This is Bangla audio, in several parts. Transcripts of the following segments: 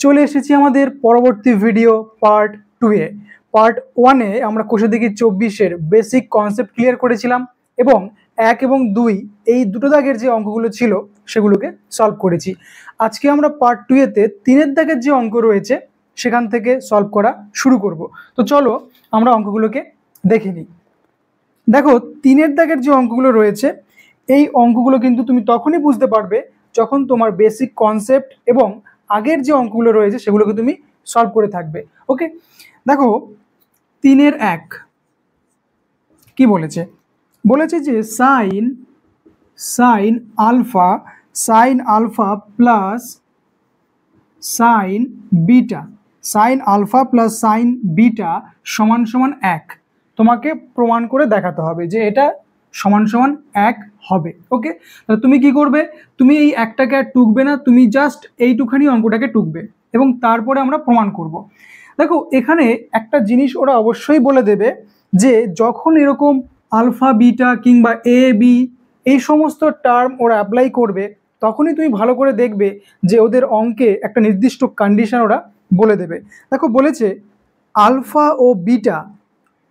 চলে এসেছি আমাদের পরবর্তী ভিডিও পার্ট 2 এ। পার্ট 1 এ আমরা কোষাদিঘি 24-এর বেসিক কনসেপ্ট ক্লিয়ার করেছিলাম এবং 1 এবং 2 এই দুটো দাগের যে অঙ্কগুলো ছিল সেগুলোকে সলভ করেছি। আজকে আমরা পার্ট 2 এতে 3-এর দাগের যে অঙ্ক রয়েছে সেখান থেকে সলভ করা শুরু করব। তো চলো আমরা অঙ্কগুলোকে দেখে নিই। দেখো 3-এর দাগের যে অঙ্কগুলো রয়েছে এই অঙ্কগুলো কিন্তু তুমি তখনই বুঝতে পারবে যখন তোমার বেসিক কনসেপ্ট এবং আগের যে অঙ্কগুলো রয়েছে সেগুলোকে তুমি সলভ করে থাকবে। ওকে, দেখো 3-এর 1 কি বলেছে, বলেছে যে sine alpha plus sine beta সমান সমান 1। তোমাকে প্রমাণ করে দেখাতে হবে যে এটা সমান সমান 1 হবে। ওকে, তাহলে তুমি কি করবে, তুমি এই একটাকে আর টুকবে না, তুমি জাস্ট এইটুখানি অঙ্কটাকে টুকবে এবং তারপরে আমরা প্রমাণ করব। দেখো এখানে একটা জিনিস ওরা অবশ্যই বলে দেবে যে যখন এরকম আলফা বিটা কিংবা এ বি এই সমস্ত টার্ম ওরা অ্যাপ্লাই করবে তখনই তুমি ভালো করে দেখবে যে ওদের অঙ্কে একটা নির্দিষ্ট কন্ডিশন ওরা বলে দেবে। দেখো বলেছে আলফা ও বিটা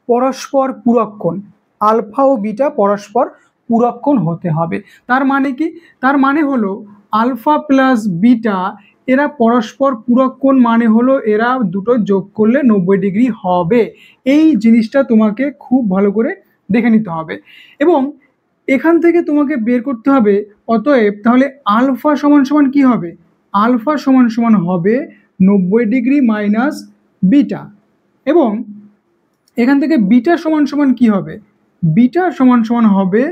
পরস্পর পূরককোণ, আলফা ও বিটা পরস্পর পূরককোণ হতে হবে। তার মানে কি, তার মানে হলো আলফা প্লাস বিটা এরা পরস্পর পূরককোণ, মানে হলো এরা দুটো যোগ করলে 90 ডিগ্রি হবে। এই জিনিসটা তোমাকে খুব ভালো করে দেখে নিতে হবে এবং এখান থেকে তোমাকে বের করতে হবে। অতএব তাহলে আলফা সমান সমান কি হবে, আলফা সমান সমান হবে 90 ডিগ্রি মাইনাস বিটা এবং এখান থেকে বিটা সমান সমান কি হবে, বিটা সমান সমান হবে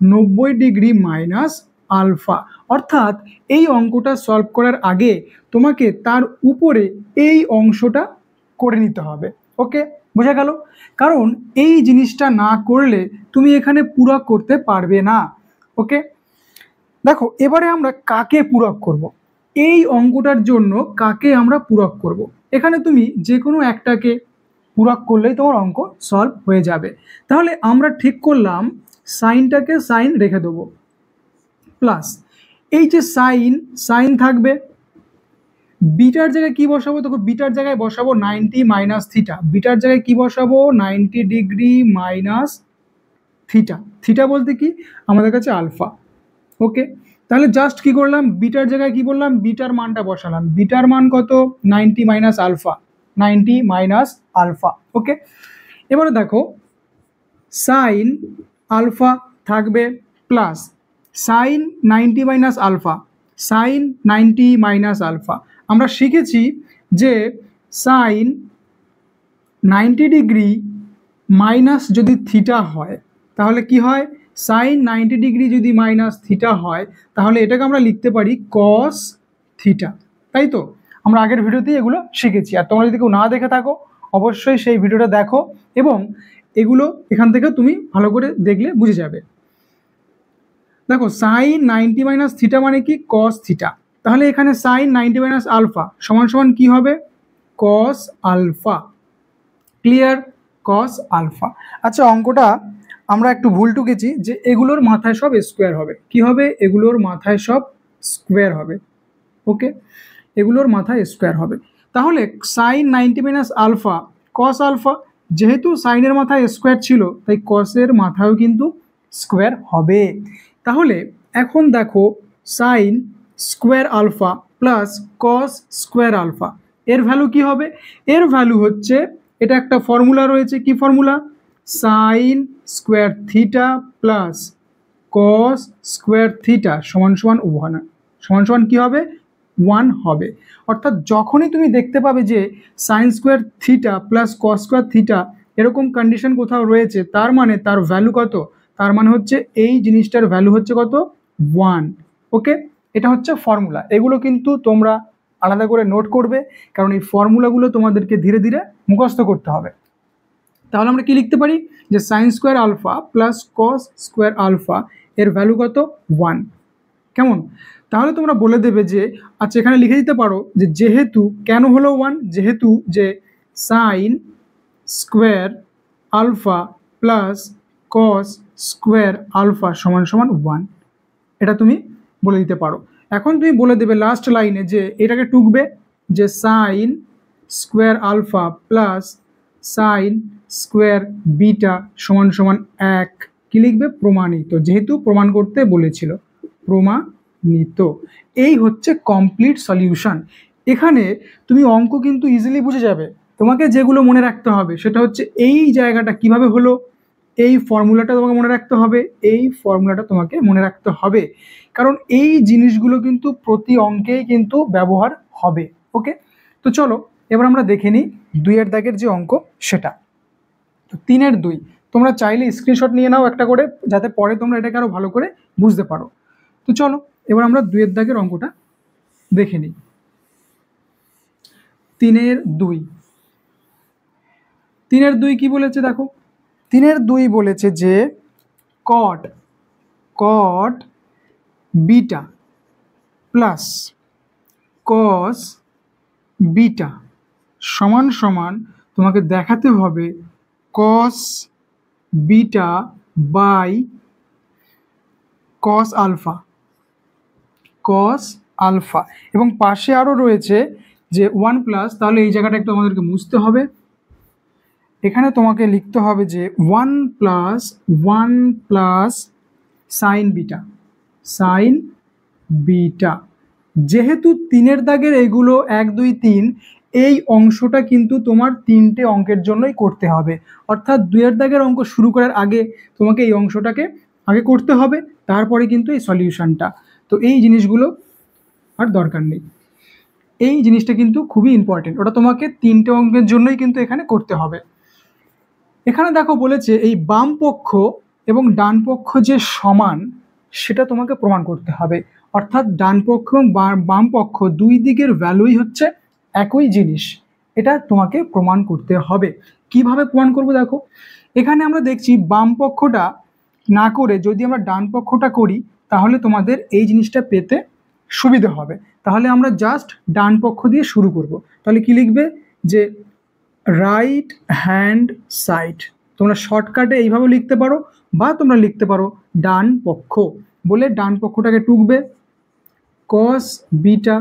90 ডিগ্রি মাইনাস আলফা। অর্থাৎ এই অঙ্কটা সলভ করার আগে তোমাকে তার উপরে এই অংশটা করে নিতে হবে। ওকে, বোঝা গেল? কারণ এই জিনিসটা না করলে তুমি এখানে পূরক করতে পারবে না। ওকে, দেখো এবারে আমরা কাকে পূরক করব, এই অঙ্কটার জন্য কাকে আমরা পূরক করব। এখানে তুমি যে কোনো একটাকে পূরক করলেই তোমার অঙ্ক সলভ হয়ে যাবে। তাহলে আমরা ঠিক করলাম সাইনটাকে সাইন রেখে দেবো প্লাস এই যে সাইন থাকবে, বিটার জায়গায় কি বসাবো, দেখো বিটার জায়গায় বসাবো 90 মাইনাস থিটা, বিটার জায়গায় কি বসাবো 90 ডিগ্রি মাইনাস থিটা। থিটা বলতে কি আমাদের কাছে আলফা। ওকে, তাহলে জাস্ট কি করলাম, বিটার জায়গায় কি বললাম, বিটার মানটা বসালাম। বিটার মান কত, 90 minus alpha, 90 minus alpha. Okay, এবারে দেখো সাইন আলফা থাকবে plus sine 90 minus alpha, sine 90 minus alpha. আমরা শিখেছি যে সাইন 90 ডিগ্রি মাইনাস যদি থিটা হয় তাহলে কি হয়, সাইন 90 ডিগ্রি যদি মাইনাস থিটা হয় তাহলে এটাকে আমরা লিখতে পারি কস থিটা। তাই তো আমরা আগের ভিডিওতেই এগুলো শিখেছি। আর তোমরা যদি কেউ না দেখে থাকো অবশ্যই সেই ভিডিওটা দেখো এবং এগুলো এখান থেকে তুমি ভালো করে দেখলে বুঝে যাবে। দেখো সাইন 90 মাইনাস থিটা মানে কি, কস থিটা। তাহলে এখানে সাইন 90 মাইনাস আলফা সমান সমান কি হবে, cos alpha. Clear, cos alpha. আচ্ছা অঙ্কটা আমরা একটু ভুল টুকেছি যে এগুলোর মাথায় সব স্কোয়ার হবে। কি হবে, এগুলোর মাথায় সব স্কোয়ার হবে। ওকে, এগুলোর মাথায় স্কোয়ার হবে। তাহলে sine 90 minus alpha cos alpha, যেহেতু সাইনের মাথায় স্কোয়ার ছিল তাই কসের মাথায়ও কিন্তু স্কোয়ার হবে। তাহলে এখন দেখো sine square alpha plus cos square alpha এর ভ্যালু কি হবে, এর ভ্যালু হচ্ছে, এটা একটা ফর্মুলা রয়েছে, কি formula, sign square theta plus cos square theta সমান সমান 1, সমান সমান কি হবে 1 হবে। অর্থাৎ যখনই তুমি দেখতে পাবে যে sine square theta plus cos square theta এরকম কন্ডিশন কোথাও রয়েছে তার মানে তার ভ্যালু কত, তার মানে হচ্ছে এই জিনিসটার ভ্যালু হচ্ছে কত 1। ওকে, এটা হচ্ছে ফর্মুলা। এগুলো কিন্তু তোমরা আলাদা করে নোট করবে কারণ এই ফর্মুলাগুলো তোমাদেরকে ধীরে ধীরে মুখস্থ করতে হবে। তাহলে আমরা কি লিখতে পারি যে sine square alpha plus cos square alpha এর ভ্যালু কত 1। কেমন, তাহলে তোমরা বলে দেবে যে আচ্ছা এখানে লিখে দিতে পারো যে যেহেতু, কেন হলো 1, যেহেতু যে sine square alpha plus cos square alpha সমান সমান 1, এটা তুমি বলে দিতে পারো। এখন তুমি বলে দেবে লাস্ট লাইনে যে এটাকে টুকবে, যে sine square alpha plus sine square beta সমান সমান 1, কি লিখবে? প্রমাণিত, যেহেতু প্রমাণ করতে বলেছিল, প্রমাণিত। এই হচ্ছে কমপ্লিট সলিউশন। এখানে তুমি অঙ্ক কিন্তু ইজিলি বুঝে যাবে। তোমাকে যেগুলো মনে রাখতে হবে সেটা হচ্ছে এই জায়গাটা কিভাবে হলো, এই ফর্মুলাটা তোমাকে মনে রাখতে হবে, এই ফর্মুলাটা তোমাকে মনে রাখতে হবে, কারণ এই জিনিসগুলো কিন্তু প্রতি অঙ্কেই কিন্তু ব্যবহার হবে। ওকে, তো চলো এবার আমরা দেখে নিই 2-এর দাগের যে অঙ্ক সেটা। তো 3-এর 2 তোমরা চাইলে স্ক্রিনশট নিয়ে নাও একটা করে, যাতে পরে তোমরা এটাকে আরো ভালো করে বুঝতে পারো। তো চলো এবার আমরা 2-এর দাগের অঙ্কটা দেখে নিই। 3-এর 2, 3-এর 2 কি বলেছে দেখো, 3-এর 2 বলেছে যে cot beta plus cos beta সমান সমান তোমাকে দেখাতে হবে cos beta by cos alpha, এবং পাশে আরও রয়েছে যে 1 প্লাস, তাহলে এই জায়গাটা একটু আমাদেরকে মুছতে হবে। এখানে তোমাকে লিখতে হবে যে 1 প্লাস সাইন বিটা। যেহেতু 3-এর দাগের এগুলো 1 2 3, এই অংশটা কিন্তু তোমার 3টে অঙ্কের জন্যই করতে হবে, অর্থাৎ 2-এর দাগের অঙ্ক শুরু করার আগে তোমাকে এই অংশটাকে আগে করতে হবে, তারপরে কিন্তু এই সলিউশনটা। তো এই জিনিসগুলো আর দরকার নেই, এই জিনিসটা কিন্তু খুবই ইম্পর্টেন্ট, ওটা তোমাকে 3টে অঙ্কের জন্যই কিন্তু এখানে করতে হবে। এখানে দেখো বলেছে এই বাম পক্ষ এবং ডান পক্ষ যে সমান সেটা তোমাকে প্রমাণ করতে হবে, অর্থাৎ ডান পক্ষ এবং বাম পক্ষ দুই দিকের ভ্যালুই হচ্ছে একই জিনিস, এটা তোমাকে প্রমাণ করতে হবে। কিভাবে প্রমাণ করব দেখো, এখানে আমরা দেখছি বাম পক্ষটা না করে যদি আমরা ডান পক্ষটা করি তাহলে তোমাদের এই জিনিসটা পেতে সুবিধা হবে। তাহলে আমরা জাস্ট ডান পক্ষ দিয়ে শুরু করব। তাহলে কি লিখবে যে রাইট হ্যান্ড সাইড, তোমরা শর্টকাটে এইভাবে লিখতে পারো, বা তোমরা লিখতে পারো ডান পক্ষ বলে ডান পক্ষটাকে টুকবে cos beta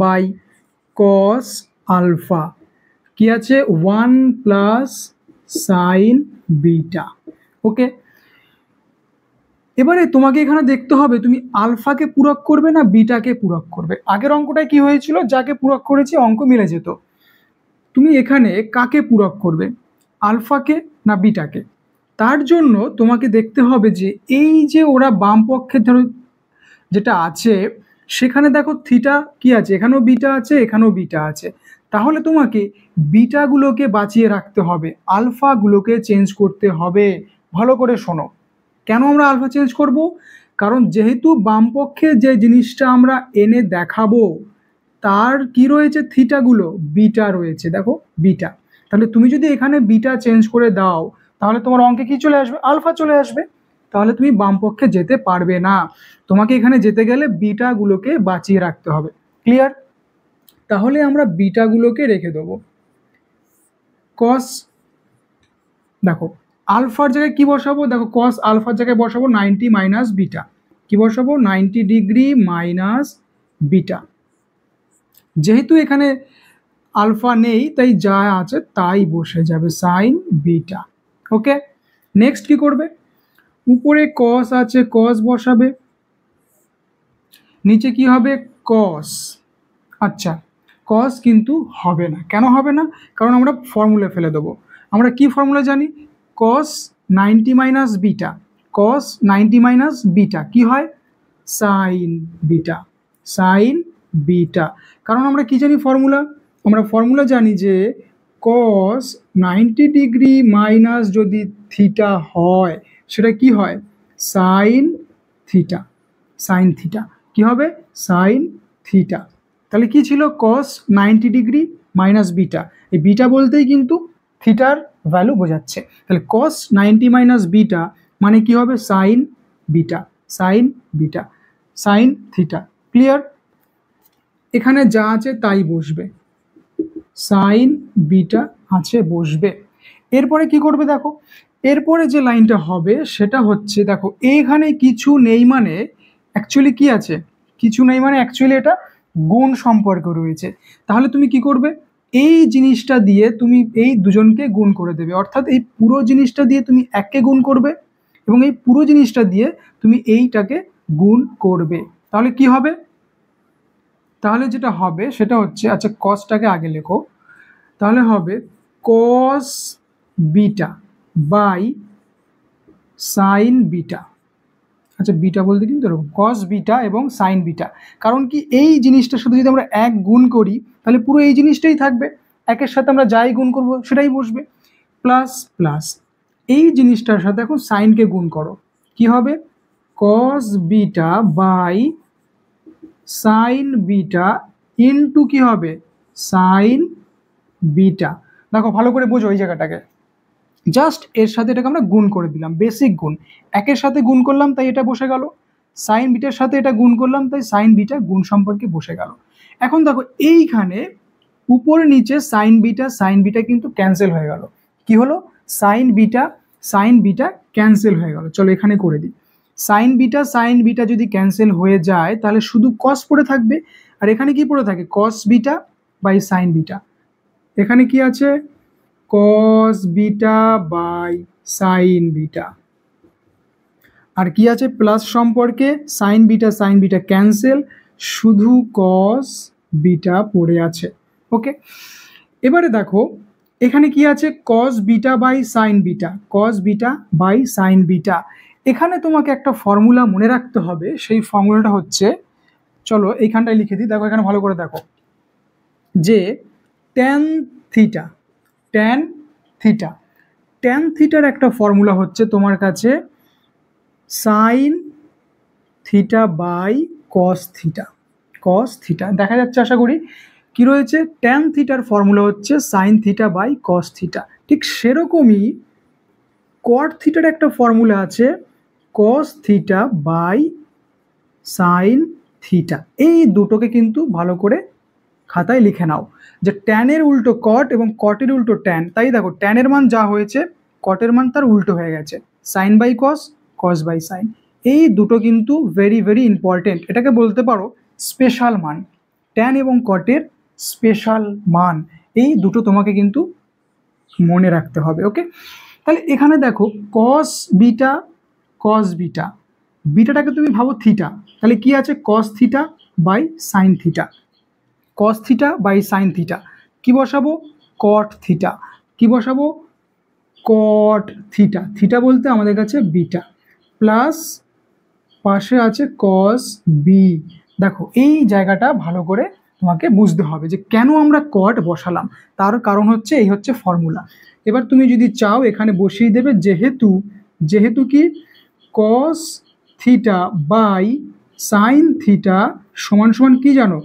by cos alpha, কি আছে 1 প্লাস সাইন বিটা। ওকে, এবারে তোমাকে এখানে দেখতে হবে তুমি আলফাকে পূরক করবে না বিটাকে পূরক করবে। আগের অঙ্কটায় কি হয়েছিল, যাকে পূরক করেছি অঙ্ক মিলে যেত। তুমি এখানে কাকে পূরক করবে, আলফাকে না বিটাকে? তার জন্য তোমাকে দেখতে হবে যে এই যে ওরা বাম পক্ষের ধরো যেটা আছে সেখানে দেখো থিটা কি আছে, এখানেও বিটা আছে, এখানেও বিটা আছে, তাহলে তোমাকে বিটাগুলোকে বাঁচিয়ে রাখতে হবে, আলফাগুলোকে চেঞ্জ করতে হবে। ভালো করে শোনো, কেন আমরা আলফা চেঞ্জ করব? কারণ যেহেতু বাম পক্ষে যে জিনিসটা আমরা এনে দেখাবো তার কি রয়েছে, থিটাগুলো বিটা রয়েছে, দেখো বিটা, তাহলে তুমি যদি এখানে বিটা চেঞ্জ করে দাও তাহলে তোমার অঙ্কে কি চলে আসবে, আলফা চলে আসবে, তাহলে তুমি বাম পক্ষে যেতে পারবে না। তোমাকে এখানে যেতে গেলে বিটাগুলোকে বাঁচিয়ে রাখতে হবে। ক্লিয়ার? তাহলে আমরা বিটাগুলোকে রেখে দেবো। কস, দেখো আলফার জায়গায় কি বসাবো, দেখো কস আলফার জায়গায় বসাবো 90 মাইনাস বিটা, কি বসাবো 90 ডিগ্রি মাইনাস বিটা। যেহেতু এখানে আলফা নেই তাই যা আছে তাই বসে যাবে সাইন বিটা। ওকে, নেক্সট কি করবে, উপরে কস আছে কস বসাবে, নিচে কি হবে কস। আচ্ছা, কস কিন্তু হবে না, কেন হবে না? কারণ আমরা ফর্মুলা ফেলে দেবো। আমরা কি ফর্মুলা জানি, কস 90 মাইনাস বিটা, কস 90 মাইনাস বিটা কি হয় সাইন বিটা। কারণ আমরা কি জানি ফর্মুলা, আমরা ফর্মুলা জানি যে কস 90 ডিগ্রি মাইনাস যদি থিটা হয় সেটা কি হয় সাইন থিটা, কি হবে সাইন থিটা। তাহলে কি ছিল কস 90 ডিগ্রি মাইনাস বিটা, এই বিটা বলতেই কিন্তু থিটার ভ্যালু বোঝাচ্ছে। তাহলে কস 90 মাইনাস বিটা মানে কি হবে সাইন থিটা। ক্লিয়ার? এখানে যা আছে তাই বসবে, সাইন বিটা আছে বসবে। এরপরে কি করবে দেখো, এরপরে যে লাইনটা হবে সেটা হচ্ছে দেখো এখানে কিছু নেই মানে অ্যাকচুয়ালি কি আছে, কিছু নেই মানে অ্যাকচুয়ালি এটা গুণ সম্পর্ক রয়েছে। তাহলে তুমি কি করবে, এই জিনিসটা দিয়ে তুমি এই দুজনকে গুণ করে দেবে, অর্থাৎ এই পুরো জিনিসটা দিয়ে তুমি এককে গুণ করবে এবং এই পুরো জিনিসটা দিয়ে তুমি এইটাকে গুণ করবে। তাহলে কি হবে, তাহলে যেটা হবে সেটা হচ্ছে, আচ্ছা কসটাকে আগে লেখো, তাহলে হবে cos beta by sine beta. আচ্ছা বিটা বলতে কিন্তু এরকম কস বিটা এবং সাইন বিটা, কারণ কি এই জিনিসটার সাথে যদি আমরা এক গুণ করি তাহলে পুরো এই জিনিসটাই থাকবে, একের সাথে আমরা যাই গুণ করব সেটাই বসবে, প্লাস প্লাস এই জিনিসটার সাথে এখন সাইনকে গুণ করো, কি হবে cos beta by sine beta into কি হবে সাইন বিটা। দেখো ভালো করে বোঝো এই জায়গাটাকে, জাস্ট এর সাথে এটাকে আমরা গুণ করে দিলাম, বেসিক গুণ, একের সাথে গুণ করলাম তাই এটা বসে গেল, সাইন বিটার সাথে এটা গুণ করলাম তাই সাইন বিটা গুণ সম্পর্কে বসে গেল। এখন দেখো এইখানে উপরে নিচে সাইন বিটা কিন্তু ক্যান্সেল হয়ে গেল, কি হলো সাইন বিটা ক্যান্সেল হয়ে গেল। চলো এখানে করে দিই, সাইন বিটা যদি ক্যান্সেল হয়ে যায় তাহলে শুধু কস পড়ে থাকবে, আর এখানে কি পড়ে থাকে cos beta by sine beta, এখানে কি আছে cos beta by sine beta, আর কি আছে প্লাস সম্পর্কে সাইন বিটা ক্যান্সেল, শুধু কস বিটা পড়ে আছে। ওকে, এবারে দেখো এখানে কি আছে cos beta by sine beta. এখানে তোমাকে একটা ফর্মুলা মনে রাখতে হবে, সেই ফর্মুলাটা হচ্ছে, চলো এইখানটায় লিখে দিই, দেখো এখানে ভালো করে দেখো যে ট্যান থিটা ট্যান থিটার একটা ফর্মুলা হচ্ছে তোমার কাছে sine theta by cos theta দেখা যাচ্ছে আশা করি, কি রয়েছে ট্যান থিটার ফর্মুলা হচ্ছে sine theta by cos theta, ঠিক সেরকমই কট থিটার একটা ফর্মুলা আছে cos theta by sine theta. এই দুটোকে কিন্তু ভালো করে খাতায় লিখে নাও, যে ট্যানের উল্টো কট এবং কটের উল্টো ট্যান, তাই দেখো ট্যানের মান যা হয়েছে কটের মান তার উল্টো হয়ে গেছে, sine by cos, cos by sine. এই দুটো কিন্তু ভেরি ভেরি ইম্পর্টেন্ট, এটাকে বলতে পারো স্পেশাল মান, ট্যান এবং কটের স্পেশাল মান, এই দুটো তোমাকে কিন্তু মনে রাখতে হবে। ওকে, তাহলে এখানে দেখো কস বিটা, বিটাটাকে তুমি ভাবো থিটা, তাহলে কি আছে cos theta by sine theta, cos theta by sine theta, কি বসাবো কট থিটা, কি বসাবো কট থিটা, থিটা বলতে আমাদের কাছে বিটা, প্লাস পাশে আছে কস বি। দেখো এই জায়গাটা ভালো করে তোমাকে বুঝতে হবে যে কেন আমরা কট বসালাম, তার কারণ হচ্ছে এই হচ্ছে ফর্মুলা। এবার তুমি যদি চাও এখানে বসিয়ে দেবে, যেহেতু কি cos theta by sine theta সমান সমান কি জানো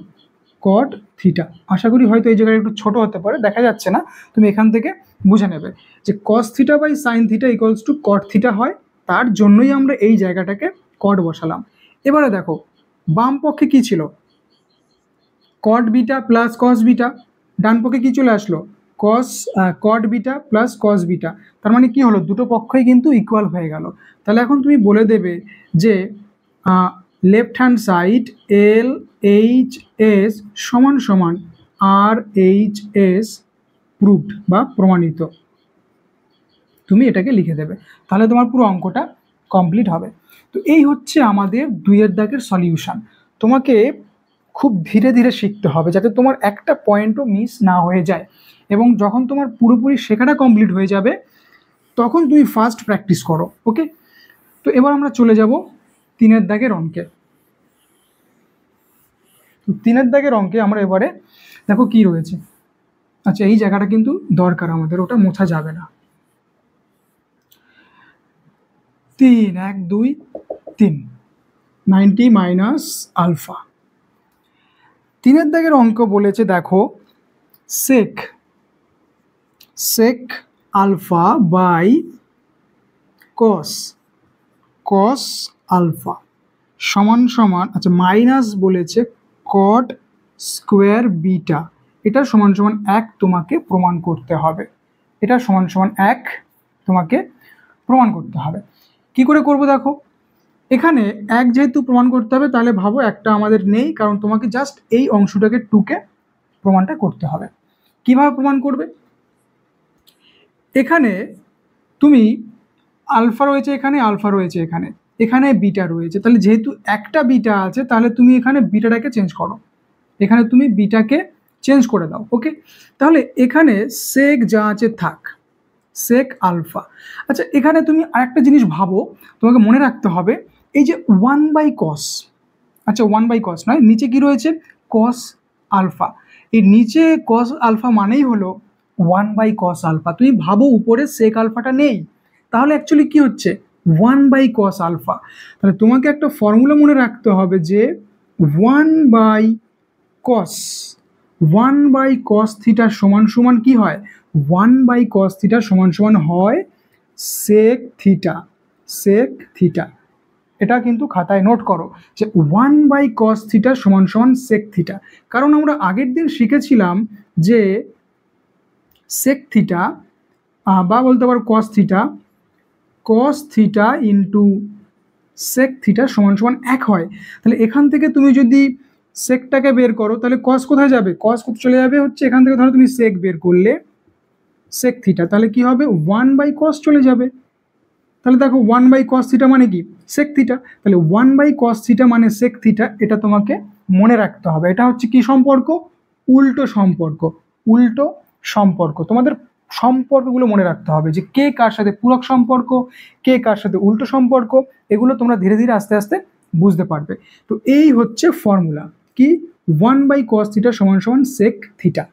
কট থিটা। আশা করি হয়তো এই জায়গাটা একটু ছোট হতে পারে, দেখা যাচ্ছে না, তুমি এখান থেকে বুঝে নেবে যে cos theta by sine theta equals to cot theta হয়, তার জন্যই আমরা এই জায়গাটাকে কট বসালাম। এবারে দেখো বাম পক্ষে কি ছিল cot beta plus cos beta, ডান পক্ষে কি চলে আসলো cot beta plus cos beta, তার মানে কি হলো দুটো পক্ষই কিন্তু ইকুয়াল হয়ে গেল। তাহলে এখন তুমি বলে দেবে যে left hand side L H S সমান সমান আর এইচ এস প্রুভড বা প্রমাণিত, তুমি এটাকে লিখে দেবে, তাহলে তোমার পুরো অঙ্কটা কমপ্লিট হবে। তো এই হচ্ছে আমাদের 2 দাগের সলিউশন। তোমাকে খুব ধীরে ধীরে শিখতে হবে যাতে তোমার একটা পয়েন্টও মিস না হয়ে যায়, এবং যখন তোমার পুরোপুরি শেখাটা কমপ্লিট হয়ে যাবে তখন তুমি ফার্স্ট প্র্যাকটিস করো। ওকে, তো এবার আমরা চলে যাব 3 দাগের অঙ্কে। 3 দাগের অঙ্কে আমরা এবারে দেখো কি রয়েছে, আচ্ছা এই জায়গাটা কিন্তু দরকার আমাদের, ওটা মোছা যাবে না। 3 1 2 3 90 মাইনাস আলফা। 3 দাগের অঙ্ক বলেছে দেখো sec alpha by cos alpha সমান সমান, আচ্ছা মাইনাস বলেছে কট স্কোয়ার বিটা, এটা সমান সমান 1 তোমাকে প্রমাণ করতে হবে, এটা সমান সমান 1 তোমাকে প্রমাণ করতে হবে। কি করে করব দেখো, এখানে এক যেহেতু প্রমাণ করতে হবে, তাহলে ভাবো একটা আমাদের নেই, কারণ তোমাকে জাস্ট এই অংশটাকে টুকে প্রমাণটা করতে হবে। কিভাবে প্রমাণ করবে? এখানে তুমি আলফা রয়েছে, এখানে আলফা রয়েছে, এখানে এখানে বিটা রয়েছে, তাহলে যেহেতু একটা বিটা আছে, তাহলে তুমি এখানে বিটাটাকে চেঞ্জ করো, এখানে তুমি বিটাকে চেঞ্জ করে দাও। ওকে, তাহলে এখানে সেক যা আছে থাক, সেক আলফা। আচ্ছা, এখানে তুমি আরেকটা জিনিস ভাবো, তোমাকে মনে রাখতে হবে, এই যে 1/cos, আচ্ছা 1/cos নয়, নিচে কি রয়েছে? cos alpha. এই নিচে cos আলফা মানেই হলো 1/cos আলফা। তুমি ভাবো উপরে সেক আলফাটা নেই, তাহলে অ্যাকচুয়ালি কি হচ্ছে? 1/cos alpha. তাহলে তোমাকে একটা ফর্মুলা মনে রাখতে হবে যে 1/cos, 1/cos থিটা সমান সমান কি হয়? 1/cos থিটা সমান সমান হয় সেক থিটা, সেক থিটা। এটা কিন্তু খাতায় নোট করো যে 1/cos থিটা সমান সমান সেক থিটা। কারণ আমরা আগের দিন শিখেছিলাম যে সেক থিটা বা বলতে পারো cos theta, cos theta into sec theta সমান সমান 1 হয়। তাহলে এখান থেকে তুমি যদি সেকটাকে বের করো, তাহলে cos কোথায় যাবে? cos চলে যাবে হচ্ছে এখান থেকে, ধরো তুমি সেক বের করলে সেক থিটা, তাহলে কি হবে? 1/cos চলে যাবে। তাহলে দেখো 1/cos থিটা মানে কি? Sec theta. তাহলে 1/cos থিটা মানে সেক থিটা, এটা তোমাকে মনে রাখতে হবে। এটা হচ্ছে কি সম্পর্ক? উল্টো সম্পর্ক, উল্টো সম্পর্ক। তোমাদের সম্পর্কগুলো মনে রাখতে হবে যে কে কার সাথে পূরক সম্পর্ক, কে কার সাথে উল্টো সম্পর্ক, এগুলো তোমরা ধীরে ধীরে আস্তে আস্তে বুঝতে পারবে। তো এই হচ্ছে ফর্মুলা, কি 1/cos থিটা সমান সমান সেক থিটা।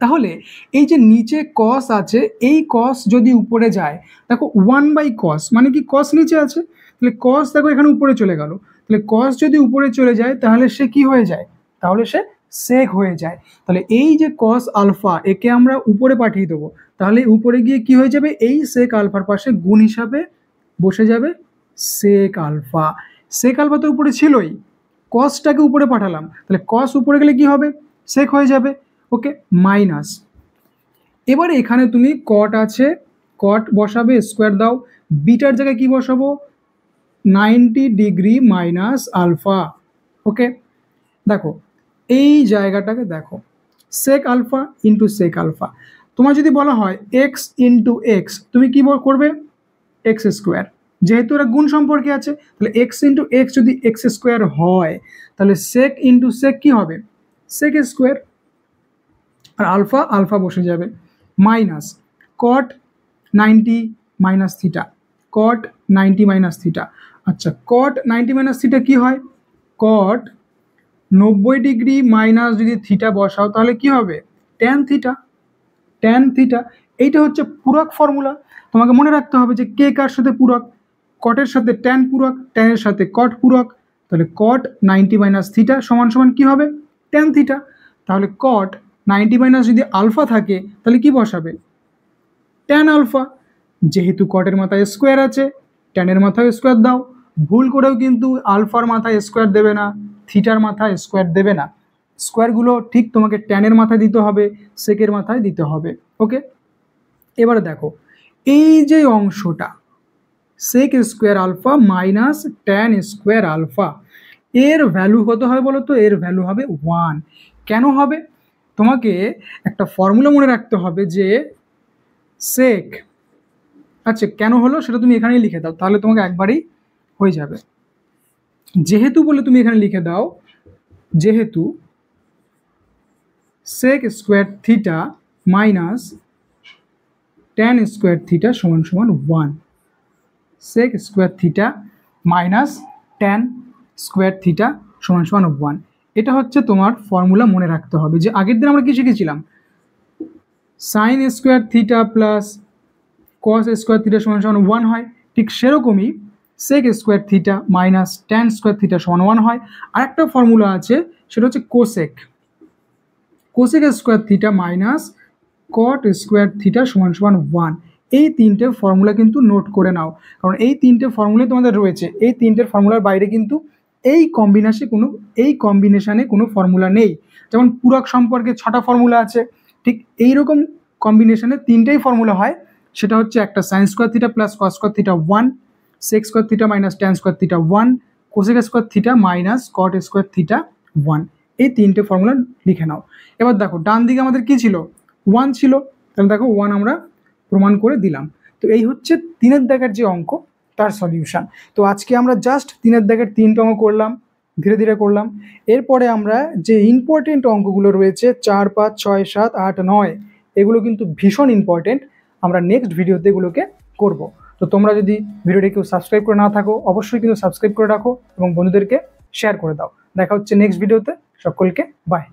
তাহলে এই যে নিচে cos আছে, এই cos যদি উপরে যায়, দেখো 1/cos মানে কি? cos নিচে আছে, তাহলে cos দেখো এখানে উপরে চলে গেল, তাহলে cos যদি উপরে চলে যায় তাহলে সে কি হয়ে যায়? তাহলে সে sec হয়ে যায়। তাহলে এই যে cos আলফা, একে আমরা উপরে পাঠিয়ে দেবো, তাহলে উপরে গিয়ে কি হয়ে যাবে? এই sec আলফার পাশে গুণ হিসাবে বসে যাবে sec আলফা। sec আলফা তো উপরে ছিলই, cosটাকে উপরে পাঠালাম, তাহলে cos উপরে গেলে কি হবে? sec হয়ে যাবে। ওকে, মাইনাস, এবারে এখানে তুমি কট আছে, কট বসাবে, স্কোয়ার দাও, বিটার জায়গায় কি বসাবো? 90 ডিগ্রি মাইনাস আলফা। ওকে, দেখো এই জায়গাটাকে দেখো, sec alpha into sec alpha. তোমার যদি বলা হয় এক্স ইন্টু এক্স, তুমি কি করবে? X square. যেহেতু এরা গুণ সম্পর্কে আছে, তাহলে এক্স ইন্টু এক্স যদি এক্স স্কোয়ার হয়, তাহলে সেক ইন্টু সেক কি হবে? Sec square. আর আলফা আলফা বসে যাবে, minus cot 90 minus theta, cot 90 minus theta. আচ্ছা, কট 90 মাইনাস থিটা কি হয়? কট 90 ডিগ্রি মাইনাস যদি থিটা বসাও, তাহলে কি হবে? Tan theta, tan theta. এইটা হচ্ছে পূরক ফর্মুলা। তোমাকে মনে রাখতে হবে যে কে কার সাথে পূরক। কটের সাথে ট্যান পূরক, ট্যানের সাথে কট পূরক, তাহলে কট 90 মাইনাস থিটা সমান সমান কি হবে? Tan theta. তাহলে কট 90 মাইনাস যদি আলফা থাকে, তাহলে কি বসাবে? Tan alpha. যেহেতু কটের মাথায় স্কোয়ার আছে, ট্যানের মাথায় স্কোয়ার দাও। ভুল করেও কিন্তু আলফার মাথায় স্কোয়ার দেবে না, থিটার মাথায় স্কোয়ার দেবে না। স্কোয়ারগুলো ঠিক তোমাকে ট্যানের মাথায় দিতে হবে, সেকের মাথায় দিতে হবে। ওকে, এবারে দেখো এই যে অংশটা sec square alpha minus tan square alpha, এর ভ্যালু কত হয় বলো তো? এর ভ্যালু হবে 1। কেন হবে? তোমাকে একটা ফর্মুলা মনে রাখতে হবে যে সেক, আচ্ছা কেন হলো সেটা তুমি এখানেই লিখে দাও, তাহলে তোমাকে একবারেই হয়ে যাবে। যেহেতু বলে তুমি এখানে লিখে দাও, যেহেতু sec square theta minus tan square theta সমান সমান 1, sec square theta minus tan square theta সমান সমান 1। এটা হচ্ছে তোমার ফর্মুলা মনে রাখতে হবে। যে আগের দিন আমরা কি শিখেছিলাম? Sine square theta plus cos square theta সমান সমান 1 হয়, ঠিক সেরকমই sec square theta minus tan square theta সমান 1 হয়। আরেকটা ফর্মুলা আছে, সেটা হচ্ছে cosec, cosec square theta minus cot square theta সমান সমান 1। এই তিনটে ফর্মুলা কিন্তু নোট করে নাও, কারণ এই তিনটে ফর্মুলাই তোমাদের রয়েছে। এই তিনটের ফর্মুলার বাইরে কিন্তু এই কম্বিনেশনে কোনো ফর্মুলা নেই। যেমন পূরক সম্পর্কে 6টা ফর্মুলা আছে, ঠিক এইরকম কম্বিনেশনে 3টেই ফর্মুলা হয়। সেটা হচ্ছে একটা sine square theta plus cos square theta 1, sec square theta minus tan square theta 1, cosec square theta minus cot square theta 1। এই তিনটে ফর্মুলা লিখে নাও। এবার দেখো ডান দিকে আমাদের কি ছিল, 1 ছিল, তাহলে দেখো 1 আমরা প্রমাণ করে দিলাম। তো এই হচ্ছে 3-এর দাগের যে অঙ্ক তার সলিউশন। তো আজকে আমরা জাস্ট 3-এর দাগের 3টে অঙ্ক করলাম, ধীরে ধীরে করলাম। এরপরে আমরা যে ইম্পর্টেন্ট অঙ্কগুলো রয়েছে 4, 5, 6, 7, 8, 9 এগুলো কিন্তু ভীষণ ইম্পর্টেন্ট, আমরা নেক্সট ভিডিওতে এগুলোকে করব। তো তোমরা যদি ভিডিওটি কেউ সাবস্ক্রাইব করে না থাকো অবশ্যই কিন্তু সাবস্ক্রাইব করে রাখো এবং বন্ধুদেরকে শেয়ার করে দাও। দেখা হচ্ছে নেক্সট ভিডিওতে, সকলকে বাই।